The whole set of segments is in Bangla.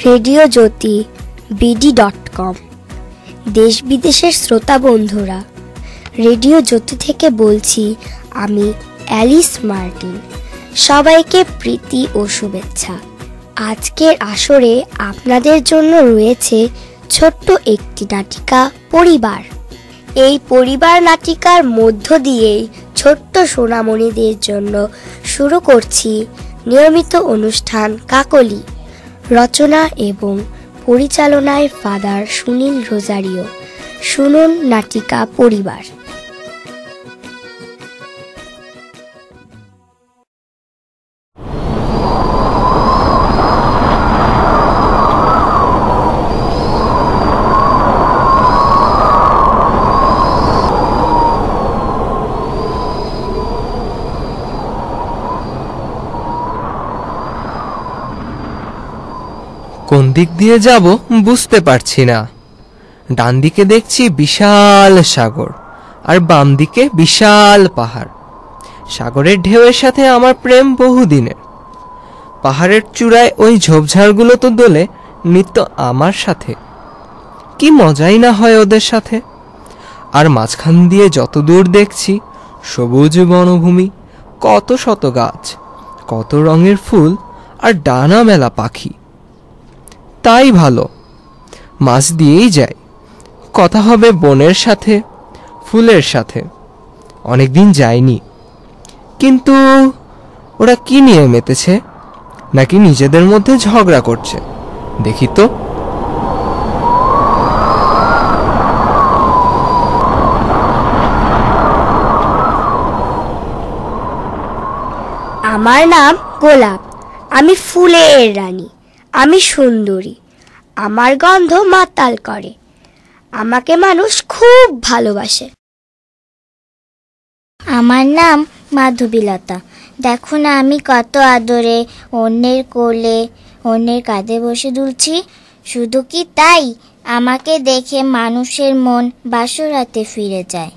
রেডিও জ্যোতি BD.com। দেশ বিদেশের শ্রোতা বন্ধুরা, রেডিও জ্যোতি থেকে বলছি আমি অ্যালিস মার্টিন। সবাইকে প্রীতি ও শুভেচ্ছা। আজকের আসরে আপনাদের জন্য রয়েছে ছোট্ট একটি নাটিকা, পরিবার। এই পরিবার নাটিকার মধ্য দিয়েই ছোট্ট সোনামণিদের জন্য শুরু করছি নিয়মিত অনুষ্ঠান কাকলি। রচনা এবং পরিচালনায় ফাদার সুনীল রোজারিও। শুনুন নাটিকা পরিবার। কোন দিক দিয়ে যাব বুঝতে পারছি না। ডান দিকে দেখছি বিশাল সাগর, আর বাম দিকে বিশাল পাহাড়। সাগরের ঢেউয়ের সাথে আমার প্রেম বহুদিনের। পাহাড়ের চূড়ায় ওই ঝোপঝাড়গুলো তো দোলে নিত্য আমার সাথে। কি মজাই না হয় ওদের সাথে। আর মাঝখান দিয়ে যত দূর দেখছি সবুজ বনভূমি, কত শত গাছ, কত রঙের ফুল আর ডানা মেলা পাখি। তাই ভালো, মাছ দিয়েই যায়। কথা হবে বনের সাথে, ফুলের সাথে। অনেকদিন যায়নি, কিন্তু ওরা কি নিয়ে মেতেছে, নাকি নিজেদের মধ্যে ঝগড়া করছে? দেখি তো। আমার নাম গোলাপ। আমি ফুলের রানী। আমি সুন্দরী। আমার গন্ধ মাতাল করে। আমাকে মানুষ খুব ভালোবাসে। আমার নাম মাধবীলতা। দেখো না আমি কত আদরে অন্যের কোলে, অন্যের কাঁধে বসে দুলছি। শুধু কি তাই, আমাকে দেখে মানুষের মন বাসরাতে ফিরে যায়।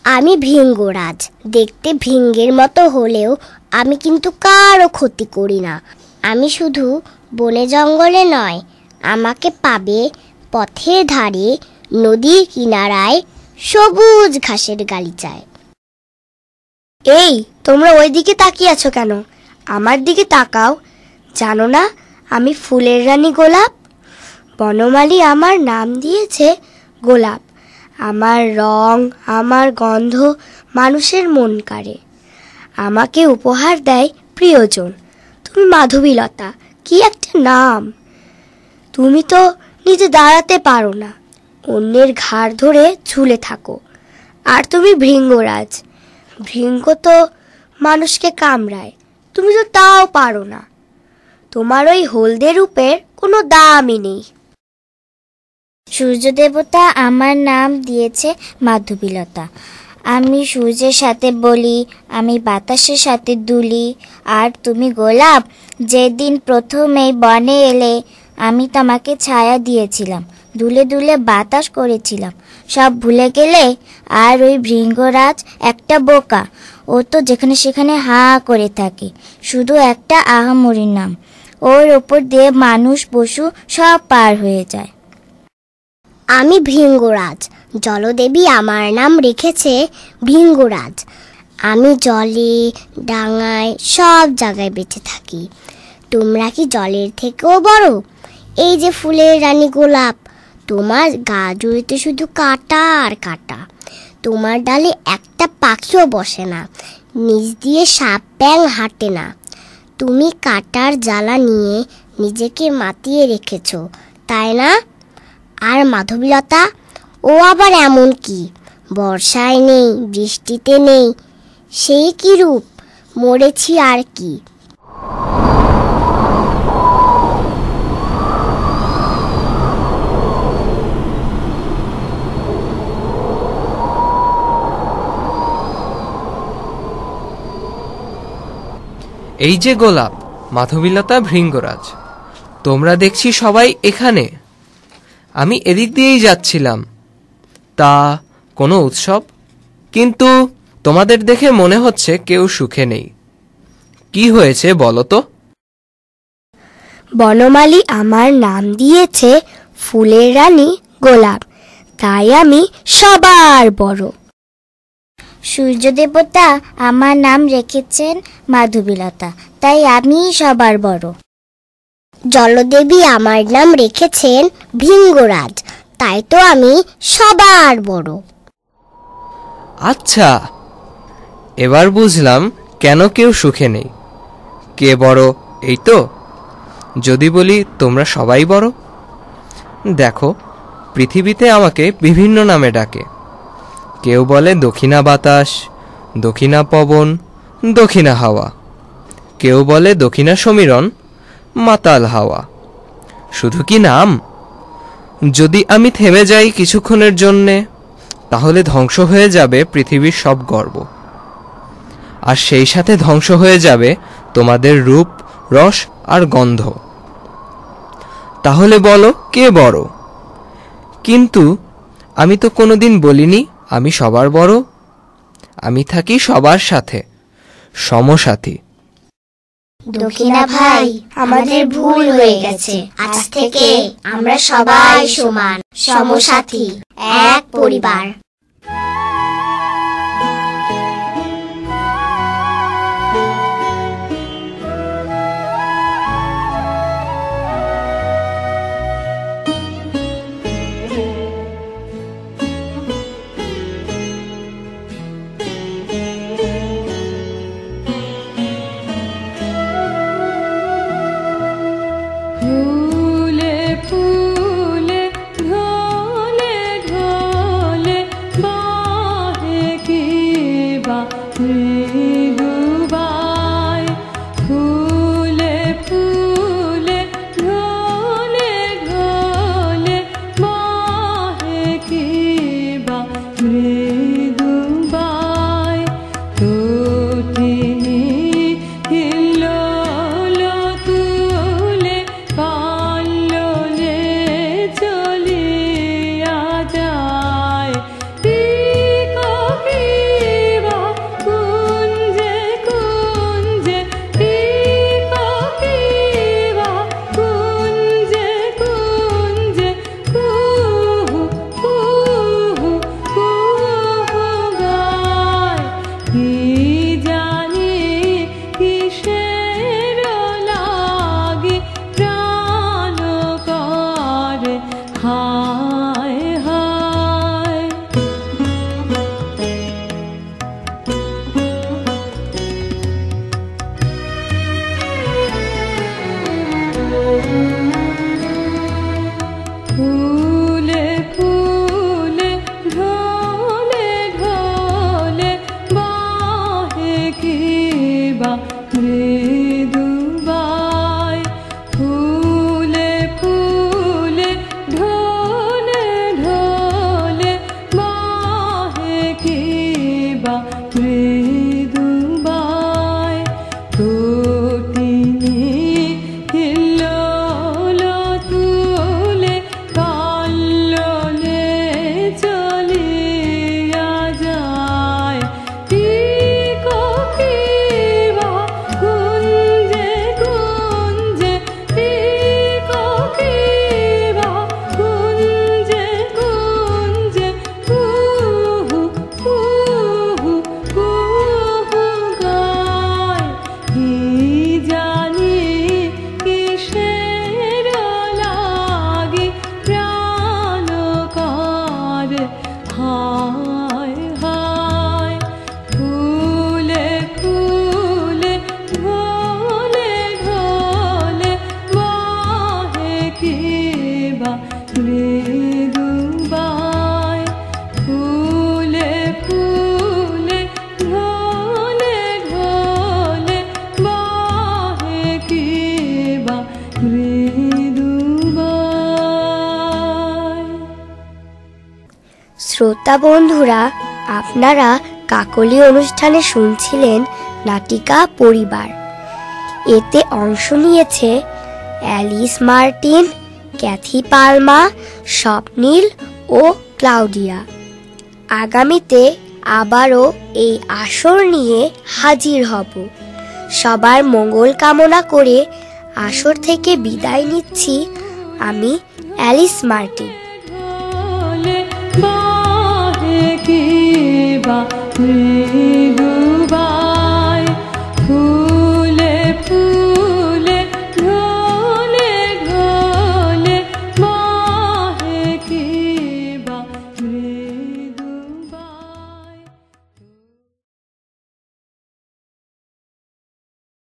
আমি ভৃঙ্গরাজ। দেখতে ভৃঙ্গের মতো হলেও আমি কিন্তু কারো ক্ষতি করি না। আমি শুধু বনে জঙ্গলে নয়, আমাকে পাবে পথের ধারে, নদীর কিনারায়, সবুজ ঘাসের গালিচায়। এই, তোমরা ওই দিকে তাকিয়ে আছো কেন? আমার দিকে তাকাও। জানো না আমি ফুলের রানী গোলাপ? বনমালী আমার নাম দিয়েছে গোলাপ। আমার রং, আমার গন্ধ মানুষের মন কাড়ে। আমাকে উপহার দেয় প্রিয়জন। তুমি মাধবীলতা, কি একটা নাম! তুমি তো নিজে দাঁড়াতে পারো না, অন্যের ঘাড় ধরে ঝুলে থাকো। আর তুমি ভৃঙ্গরাজ। ভৃঙ্গ তো মানুষকে কামড়ায়, তুমি তো তাও পারো না। তোমার ওই হলদে রূপের কোনো দামই নেই। সূর্য দেবতা আমার নাম দিয়েছে মাধবীলতা। আমি সূর্যের সাথে বলি, আমি বাতাসের সাথে দুলি। আর তুমি গোলাপ, যেদিন প্রথম এই বনে এলে আমি তোমাকে ছায়া দিয়েছিলাম, দুলে দুলে বাতাস করেছিলাম। সব ভুলে গেলে? আর ওই ভৃঙ্গরাজ একটা বোকা, ও তো যেখানে সেখানে হা করে থাকে, শুধু একটা আহামরির নাম। ওর ওপর দিয়ে মানুষ পশু সব পার হয়ে যায়। আমি ভৃঙ্গরাজ। জলদেবী আমার নাম রেখেছে ভৃঙ্গরাজ। আমি জলে, ডাঙায়, সব জায়গায় বেঁচে থাকি। তোমরা কি জলের থেকেও বড়? এই যে ফুলের রানী গোলাপ, তোমার গা জুড়িতে শুধু কাঁটা আর কাঁটা। তোমার ডালে একটা পাখিও বসে না, নিচ দিয়ে সাপ ব্যাঙ হাঁটে না। তুমি কাঁটার জ্বালা নিয়ে নিজেকে মাতিয়ে রেখেছো, তাই না? আর মাধবীলতা, ও আবার এমন কি, বর্ষায় নেই, বৃষ্টিতে নেই, সেই কি রূপ! মরেছি আর কি। এই যে গোলাপ, মাধবীলতা, ভৃঙ্গরাজ, তোমরা দেখছি সবাই এখানে। আমি এদিক দিয়েই যাচ্ছিলাম। তা কোনো উৎসব? কিন্তু তোমাদের দেখে মনে হচ্ছে কেউ সুখে নেই। কি হয়েছে বলো তো? বনমালী আমার নাম দিয়েছে ফুলের রানী গোলাপ, তাই আমি সবার বড়। সূর্য দেবতা আমার নাম রেখেছেন মাধবীলতা, তাই আমি সবার বড়। জলদেবী আমার নাম রেখেছেন ভৃঙ্গরাজ, তাই তো আমি সবার বড়। আচ্ছা, এবার বুঝলাম কেন কেউ সুখে নেই। কে বড় এই তো? যদি বলি তোমরা সবাই বড়। দেখো, পৃথিবীতে আমাকে বিভিন্ন নামে ডাকে। কেউ বলে দক্ষিণা বাতাস, দক্ষিণা পবন, দক্ষিণা হাওয়া। কেউ বলে দক্ষিণা সমীরণ, মাতাল হাওয়া। শুধু কি নাম? যদি আমি থেমে যাই কিছুক্ষণের জন্যে, তাহলে ধ্বংস হয়ে যাবে পৃথিবীর সব গর্ব, আর সেই সাথে ধ্বংস হয়ে যাবে তোমাদের রূপ, রস আর গন্ধ। তাহলে বলো কে বড়? কিন্তু আমি তো কোনোদিন বলিনি আমি সবার বড়। আমি থাকি সবার সাথে, সমসাথী। দক্ষিণা ভাই, আমাদের ভুল হয়ে গেছে। আজ থেকে আমরা সবাই সমান, সমসাথী, এক পরিবার। শ্রোতা বন্ধুরা, আপনারা কাকলি অনুষ্ঠানে শুনছিলেন নাটিকা পরিবার। এতে অংশ নিয়েছে অ্যালিস মার্টিন, ক্যাথি পালমা, স্বপ্নীল ও ক্লাউডিয়া। আগামীতে আবারও এই আসর নিয়ে হাজির হব। সবার মঙ্গল কামনা করে আসর থেকে বিদায় নিচ্ছি আমি, অ্যালিস মার্টিন। बाहे की बातें